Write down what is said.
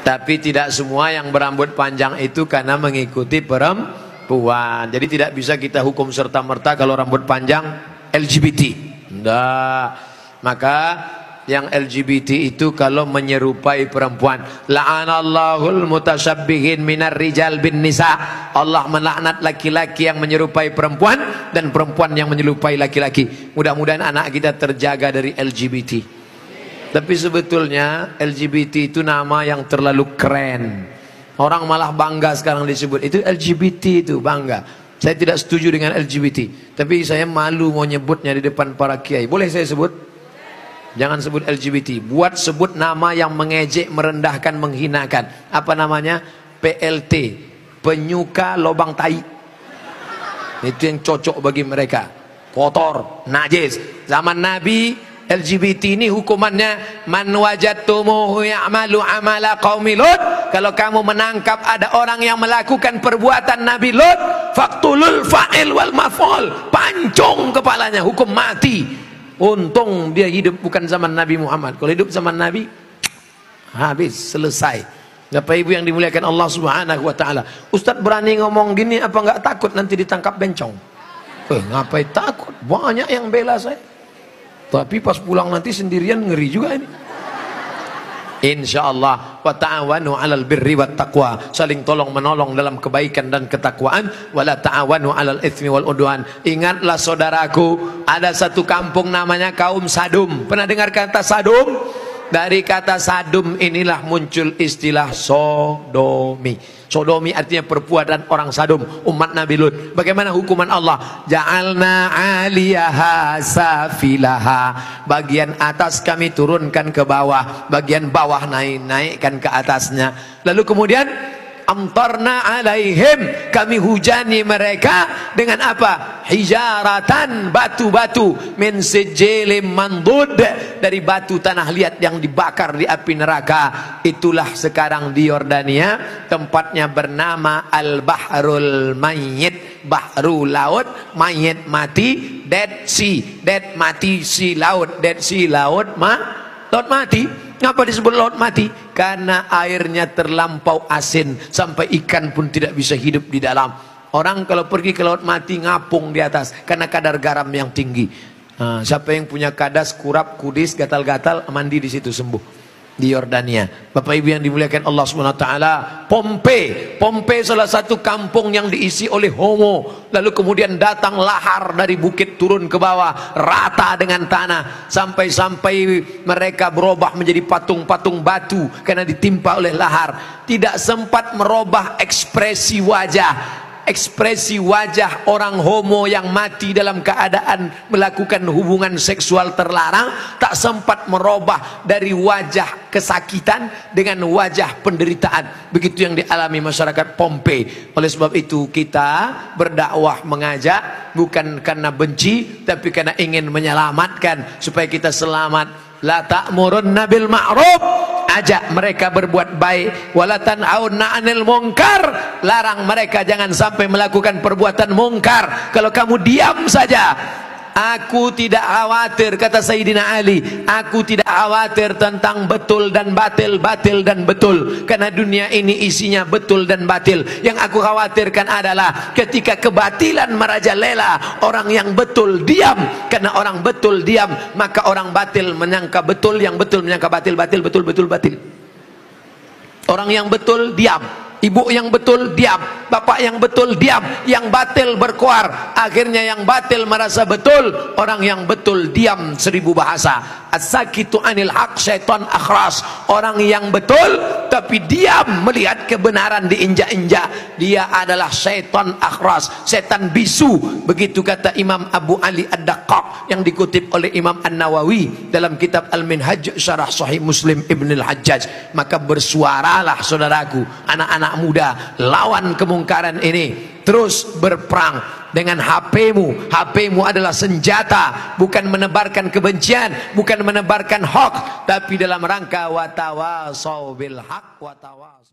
Tapi tidak semua yang berambut panjang itu karena mengikuti perempuan. Jadi tidak bisa kita hukum serta-merta kalau rambut panjang LGBT. Enggak. Maka yang LGBT itu kalau menyerupai perempuan, la'anallahul mutasyabbihin minar rijal bin nisa. Allah melaknat laki-laki yang menyerupai perempuan dan perempuan yang menyerupai laki-laki. Mudah-mudahan anak kita terjaga dari LGBT. Tapi sebetulnya LGBT itu nama yang terlalu keren. Orang malah bangga sekarang disebut itu LGBT, itu bangga. Saya tidak setuju dengan LGBT, tapi saya malu mau nyebutnya di depan para kiai. Boleh saya sebut? Jangan sebut LGBT. Buat sebut nama yang mengejek, merendahkan, menghinakan. Apa namanya? PLT, penyuka lobang tai. Itu yang cocok bagi mereka. Kotor, najis. Zaman Nabi LGBT ini hukumannya man wajadtumuhu ya'malu amala qaumi Lut. Kalau kamu menangkap ada orang yang melakukan perbuatan Nabi Lut, faqtulul fa'il wal maf'ul, pancung kepalanya, hukum mati. Untung dia hidup bukan zaman Nabi Muhammad. Kalau hidup zaman Nabi, habis, selesai. Bapak Ibu yang dimuliakan Allah Subhanahu wa taala. Ustaz berani ngomong gini apa enggak takut nanti ditangkap bencong? Ngapain takut? Banyak yang bela saya. Tapi pas pulang nanti sendirian ngeri juga ini. Insyaallah wa ta'awanu 'alal birri wat taqwa, saling tolong menolong dalam kebaikan dan ketakwaan, wala ta'awanu 'alal itsmi wal udwan. Ingatlah saudaraku, ada satu kampung namanya kaum Sadum. Pernah dengar kata Sadum? Dari kata Sadum inilah muncul istilah sodomi. Sodomi artinya perbuatan orang Sadum, umat Nabi Lut. Bagaimana hukuman Allah? Ja'alna 'aliyaha safilaha. Bagian atas kami turunkan ke bawah, bagian bawah naikkan ke atasnya. Lalu kemudian amtarna alaihim, kami hujani mereka dengan apa? Hijaratan, batu-batu, min sijilin mandud, dari batu tanah liat yang dibakar di api neraka. Itulah sekarang di Yordania, tempatnya bernama Al-Bahrul Mayyit, bahru laut, mayit mati, Dead Sea, dead mati, sea laut, Dead Sea laut laut mati. Kenapa disebut laut mati? Karena airnya terlampau asin sampai ikan pun tidak bisa hidup di dalam. Orang kalau pergi ke laut mati ngapung di atas karena kadar garam yang tinggi. Nah, siapa yang punya kadas, kurap, kudis, gatal-gatal, mandi di situ sembuh. Di Yordania. Bapak Ibu yang dimuliakan Allah Subhanahu wa taala, Pompei salah satu kampung yang diisi oleh homo. Lalu kemudian datang lahar dari bukit turun ke bawah, rata dengan tanah, sampai mereka berubah menjadi patung-patung batu karena ditimpa oleh lahar. Tidak sempat merubah ekspresi wajah. Ekspresi wajah orang homo yang mati dalam keadaan melakukan hubungan seksual terlarang tak sempat merubah dari wajah kesakitan dengan wajah penderitaan. Begitu yang dialami masyarakat Pompei. Oleh sebab itu kita berdakwah, mengajak bukan karena benci tapi karena ingin menyelamatkan supaya kita selamat. La ta'murunna bil ma'ruf, ajak mereka berbuat baik, wala tanhauna 'anil munkar, larang mereka jangan sampai melakukan perbuatan mungkar. Kalau kamu diam saja, aku tidak khawatir, kata Sayyidina Ali, aku tidak khawatir tentang betul dan batil, batil dan betul, karena dunia ini isinya betul dan batil. Yang aku khawatirkan adalah ketika kebatilan merajalela, orang yang betul diam. Karena orang betul diam, maka orang batil menyangka betul, yang betul menyangka batil, batil betul, betul batil. Orang yang betul diam, ibu yang betul diam, bapak yang betul diam, yang batil berkuar. Akhirnya yang batil merasa betul, orang yang betul diam 1000 bahasa. As-sakitu anil haq syaitan akhras. Orang yang betul tapi diam melihat kebenaran diinjak-injak, dia adalah syaitan akhras, setan bisu. Begitu kata Imam Abu Ali Ad-Daqqaq yang dikutip oleh Imam An-Nawawi dalam kitab Al-Minhaj Syarah Sahih Muslim Ibn Al-Hajjaj. Maka bersuaralah saudaraku, anak-anak muda, lawan kemungkaran ini. Terus berperang dengan HP-mu. HP-mu adalah senjata, bukan menebarkan kebencian, bukan menebarkan hoax, tapi dalam rangka watawasau bil haq watawasau